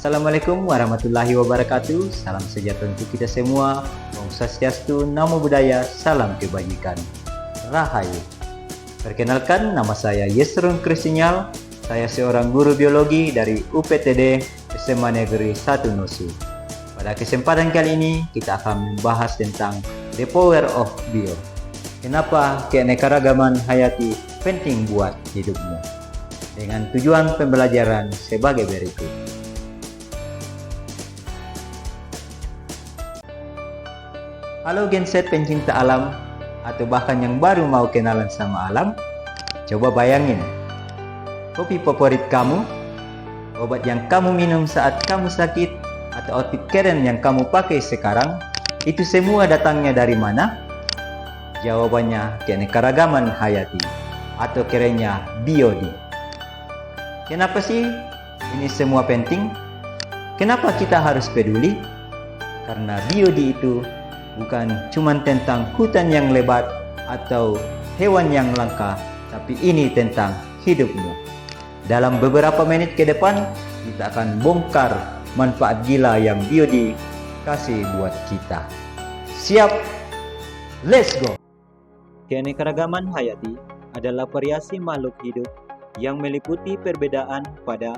Assalamualaikum warahmatullahi wabarakatuh. Salam sejahtera untuk kita semua. Om Swastiastu, Namo Buddhaya, salam kebajikan. Rahayu. Perkenalkan, nama saya Yesron Krisinyal. Saya seorang guru biologi dari UPTD SMA Negeri 1 Nusu. Pada kesempatan kali ini kita akan membahas tentang the power of bio. Kenapa keanekaragaman hayati penting buat hidupmu? Dengan tujuan pembelajaran sebagai berikut. Halo genset pencinta alam, atau bahkan yang baru mau kenalan sama alam. Coba bayangin, kopi favorit kamu, obat yang kamu minum saat kamu sakit, atau outfit keren yang kamu pakai sekarang, itu semua datangnya dari mana? Jawabannya keanekaragaman hayati, atau kerennya biodi. Kenapa sih ini semua penting? Kenapa kita harus peduli? Karena biodi itu bukan cuma tentang hutan yang lebat atau hewan yang langka, tapi ini tentang hidupmu. Dalam beberapa menit ke depan, kita akan bongkar manfaat gila yang biodi kasih buat kita. Siap? Let's go! Keanekaragaman hayati adalah variasi makhluk hidup yang meliputi perbedaan pada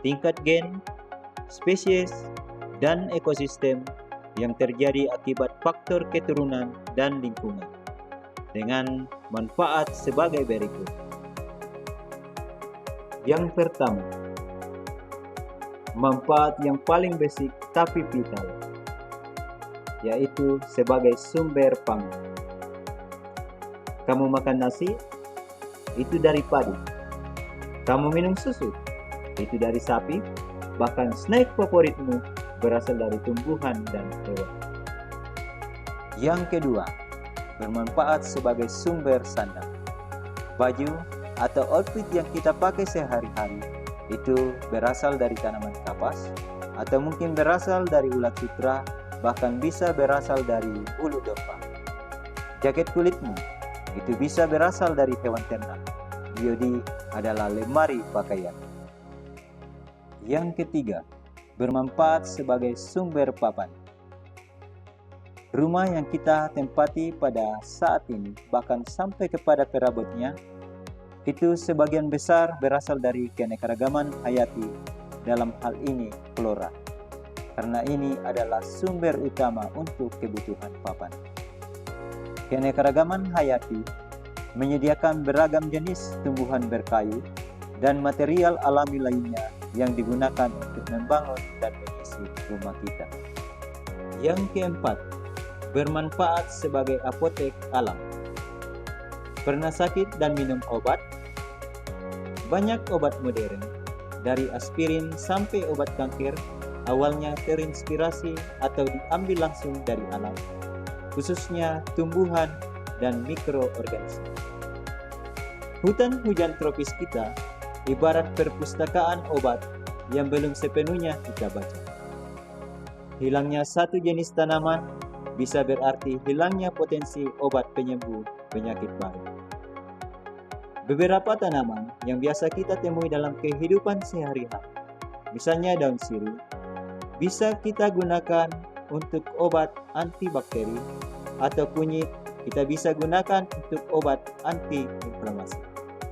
tingkat gen, spesies, dan ekosistem yang terjadi akibat faktor keturunan dan lingkungan, dengan manfaat sebagai berikut. Yang pertama, manfaat yang paling basic tapi vital, yaitu sebagai sumber pangan. Kamu makan nasi, itu dari padi. Kamu minum susu, itu dari sapi. Bahkan snack favoritmu berasal dari tumbuhan dan hewan. Yang kedua, bermanfaat sebagai sumber sandang. Baju atau outfit yang kita pakai sehari-hari itu berasal dari tanaman kapas, atau mungkin berasal dari ulat sutra, bahkan bisa berasal dari bulu domba. Jaket kulitmu itu bisa berasal dari hewan ternak. Biodi adalah lemari pakaian. Yang ketiga, bermanfaat sebagai sumber papan. Rumah yang kita tempati pada saat ini, bahkan sampai kepada perabotnya, itu sebagian besar berasal dari keanekaragaman hayati, dalam hal ini flora. Karena ini adalah sumber utama untuk kebutuhan papan. Keanekaragaman hayati menyediakan beragam jenis tumbuhan berkayu dan material alami lainnya yang digunakan untuk membangun dan mengisi rumah kita. Yang keempat, bermanfaat sebagai apotek alam. Pernah sakit dan minum obat? Banyak obat modern, dari aspirin sampai obat kanker, awalnya terinspirasi atau diambil langsung dari alam, khususnya tumbuhan dan mikroorganisme. Hutan hujan tropis kita ibarat perpustakaan obat yang belum sepenuhnya kita baca. Hilangnya satu jenis tanaman bisa berarti hilangnya potensi obat penyembuh penyakit baru. Beberapa tanaman yang biasa kita temui dalam kehidupan sehari-hari, misalnya daun sirih, bisa kita gunakan untuk obat antibakteri, atau kunyit kita bisa gunakan untuk obat anti-inflamasi.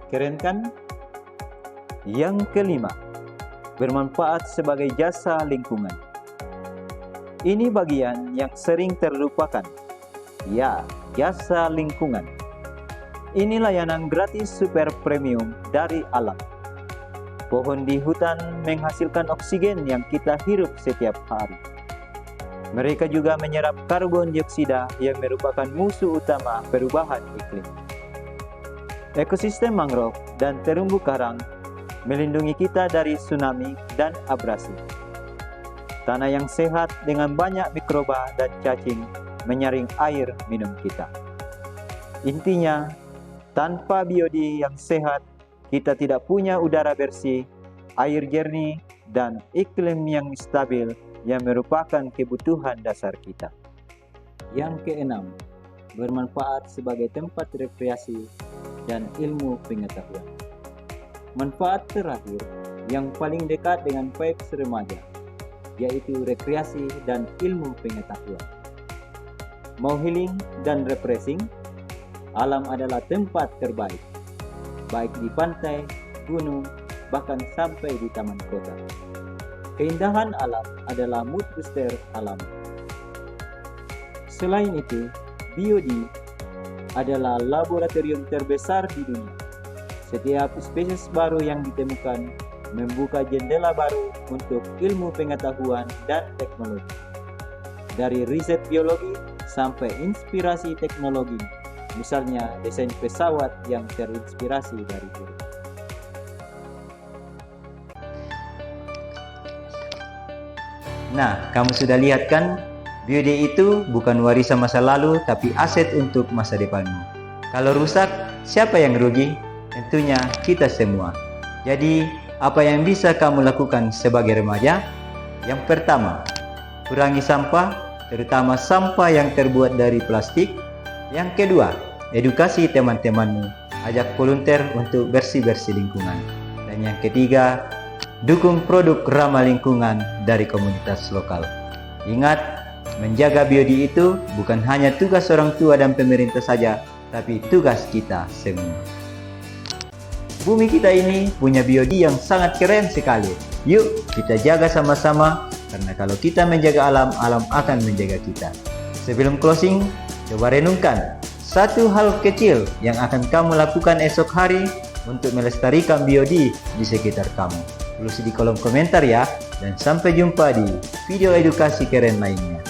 Keren kan? Yang kelima, bermanfaat sebagai jasa lingkungan. Ini bagian yang sering terlupakan. Ya, jasa lingkungan. Ini layanan gratis super premium dari alam. Pohon di hutan menghasilkan oksigen yang kita hirup setiap hari. Mereka juga menyerap karbon dioksida yang merupakan musuh utama perubahan iklim. Ekosistem mangrove dan terumbu karang melindungi kita dari tsunami dan abrasi. Tanah yang sehat dengan banyak mikroba dan cacing menyaring air minum kita. Intinya, tanpa biodi yang sehat, kita tidak punya udara bersih, air jernih, dan iklim yang stabil yang merupakan kebutuhan dasar kita. Yang keenam, bermanfaat sebagai tempat rekreasi dan ilmu pengetahuan. Manfaat terakhir yang paling dekat dengan vibes remaja, yaitu rekreasi dan ilmu pengetahuan. Mau healing dan refreshing, alam adalah tempat terbaik, baik di pantai, gunung, bahkan sampai di taman kota. Keindahan alam adalah mood booster alam. Selain itu, BioD adalah laboratorium terbesar di dunia. Setiap spesies baru yang ditemukan membuka jendela baru untuk ilmu pengetahuan dan teknologi. Dari riset biologi sampai inspirasi teknologi, misalnya desain pesawat yang terinspirasi dari burung. Nah, kamu sudah lihat kan? BioD itu bukan warisan masa lalu, tapi aset untuk masa depanmu. Kalau rusak, siapa yang rugi? Tentunya kita semua. Jadi, apa yang bisa kamu lakukan sebagai remaja? Yang pertama, kurangi sampah, terutama sampah yang terbuat dari plastik. Yang kedua, edukasi teman-temanmu, ajak volunteer untuk bersih-bersih lingkungan. Dan yang ketiga, dukung produk ramah lingkungan dari komunitas lokal. Ingat, menjaga BioD itu bukan hanya tugas orang tua dan pemerintah saja, tapi tugas kita semua. Bumi kita ini punya BioD yang sangat keren sekali. Yuk kita jaga sama-sama, karena kalau kita menjaga alam, alam akan menjaga kita. Sebelum closing, coba renungkan satu hal kecil yang akan kamu lakukan esok hari untuk melestarikan BioD di sekitar kamu. Tulis di kolom komentar ya, dan sampai jumpa di video edukasi keren lainnya.